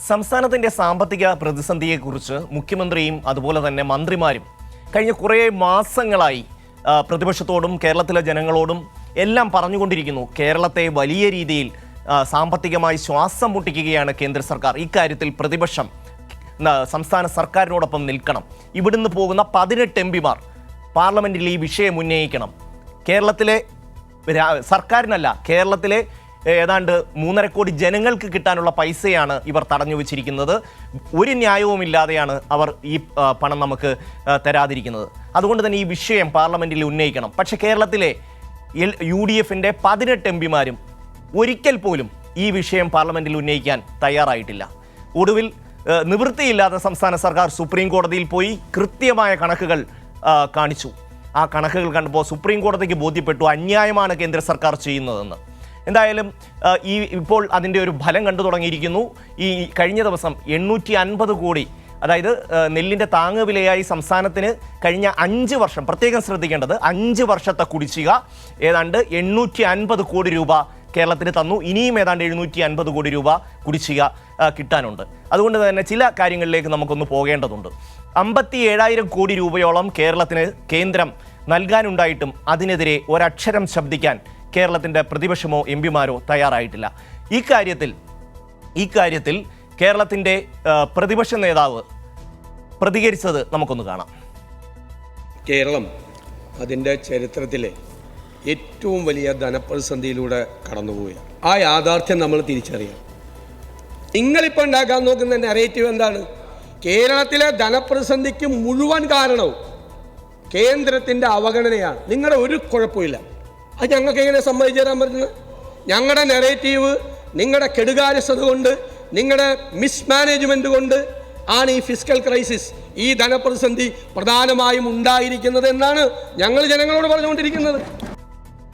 സംസ്ഥാനത്തിന്റെ സാമ്പത്തിക പ്രതിസന്ധിയെക്കുറിച്ച് മുഖ്യമന്ത്രിയും അതുപോലെ തന്നെ മന്ത്രിമാരും കഴിഞ്ഞ കുറേ മാസങ്ങളായി പ്രതിപക്ഷത്തോടും കേരളത്തിലെ ജനങ്ങളോടും എല്ലാം പറഞ്ഞുകൊണ്ടിരിക്കുന്നു. കേരളത്തെ വലിയ രീതിയിൽ സാമ്പത്തികമായി ശ്വാസം മുട്ടിക്കുകയാണ് കേന്ദ്ര സർക്കാർ. ഇക്കാര്യത്തിൽ പ്രതിപക്ഷം സംസ്ഥാന സർക്കാരിനോടൊപ്പം നിൽക്കണം. ഇവിടുന്ന് പോകുന്ന 18 എംപിമാർ പാർലമെന്റിൽ ഈ വിഷയം ഉന്നയിക്കണം. കേരളത്തിലെ സർക്കാരിനല്ല, കേരളത്തിലെ ഏതാണ്ട് 3.5 കോടി ജനങ്ങൾക്ക് കിട്ടാനുള്ള പൈസയാണ് ഇവർ തടഞ്ഞു വെച്ചിരിക്കുന്നത്. ഒരു ന്യായവുമില്ലാതെയാണ് അവർ ഈ പണം നമുക്ക് തരാതിരിക്കുന്നത്. അതുകൊണ്ട് തന്നെ ഈ വിഷയം പാർലമെന്റിൽ ഉന്നയിക്കണം. പക്ഷെ കേരളത്തിലെ UDFന്റെ 18 എംപിമാരും ഒരിക്കൽ പോലും ഈ വിഷയം പാർലമെന്റിൽ ഉന്നയിക്കാൻ തയ്യാറായിട്ടില്ല. ഒടുവിൽ നിവൃത്തിയില്ലാതെ സംസ്ഥാന സർക്കാർ സുപ്രീം കോടതിയിൽ പോയി കൃത്യമായ കണക്കുകൾ കാണിച്ചു. ആ കണക്കുകൾ കണ്ടപ്പോൾ സുപ്രീം കോടതിക്ക് ബോധ്യപ്പെട്ടു അന്യായമാണ് കേന്ദ്ര സർക്കാർ ചെയ്യുന്നതെന്ന്. എന്തായാലും ഇപ്പോൾ അതിൻ്റെ ഒരു ഫലം കണ്ടു തുടങ്ങിയിരിക്കുന്നു. ഈ കഴിഞ്ഞ ദിവസം 850 കോടി, അതായത് നെല്ലിൻ്റെ താങ്ങുവിലയായി സംസ്ഥാനത്തിന് കഴിഞ്ഞ 5 വർഷം, പ്രത്യേകം ശ്രദ്ധിക്കേണ്ടത് 5 വർഷത്തെ കുടിശ്ശിക ഏതാണ്ട് 850 കോടി രൂപ കേരളത്തിന് തന്നു. ഇനിയും ഏതാണ്ട് 750 കോടി രൂപ കുടിശ്ശിക കിട്ടാനുണ്ട്. അതുകൊണ്ട് തന്നെ ചില കാര്യങ്ങളിലേക്ക് നമുക്കൊന്ന് പോകേണ്ടതുണ്ട്. 57,000 കോടി രൂപയോളം കേരളത്തിന് കേന്ദ്രം നൽകാനുണ്ടായിട്ടും അതിനെതിരെ ഒരക്ഷരം ശബ്ദിക്കാൻ കേരളത്തിൻ്റെ പ്രതിപക്ഷമോ എംപിമാരോ തയ്യാറായിട്ടില്ല. ഈ കാര്യത്തിൽ കേരളത്തിൻ്റെ പ്രതിപക്ഷ നേതാവ് പ്രതികരിച്ചത് നമുക്കൊന്ന് കാണാം. കേരളം അതിൻ്റെ ചരിത്രത്തിലെ ഏറ്റവും വലിയ ധനപ്രതിസന്ധിയിലൂടെ കടന്നുപോവുകയാണ്. ആ യാഥാർത്ഥ്യം നമ്മൾ തിരിച്ചറിയാം. നിങ്ങളിപ്പോൾ ഉണ്ടാക്കാൻ നോക്കുന്ന നെറേറ്റീവ് എന്താണ്? കേരളത്തിലെ ധനപ്രതിസന്ധിക്ക് മുഴുവൻ കാരണവും കേന്ദ്രത്തിൻ്റെ അവഗണനയാണ്. നിങ്ങളുടെ ഒരു കുഴപ്പമില്ല. അത് ഞങ്ങൾക്ക് എങ്ങനെ സമ്മതിച്ചു തരാൻ പറ്റുന്നത്? ഞങ്ങളുടെ നെറേറ്റീവ് നിങ്ങളുടെ കെടുകാര്യസ്ഥത കൊണ്ട്, നിങ്ങളുടെ മിസ്മാനേജ്മെൻറ്റ് കൊണ്ട് ആണ് ഈ ഫിസ്ക്കൽ ക്രൈസിസ്, ഈ ധനപ്രതിസന്ധി പ്രധാനമായും ഉണ്ടായിരിക്കുന്നത് എന്നാണ് ഞങ്ങൾ ജനങ്ങളോട് പറഞ്ഞുകൊണ്ടിരിക്കുന്നത്.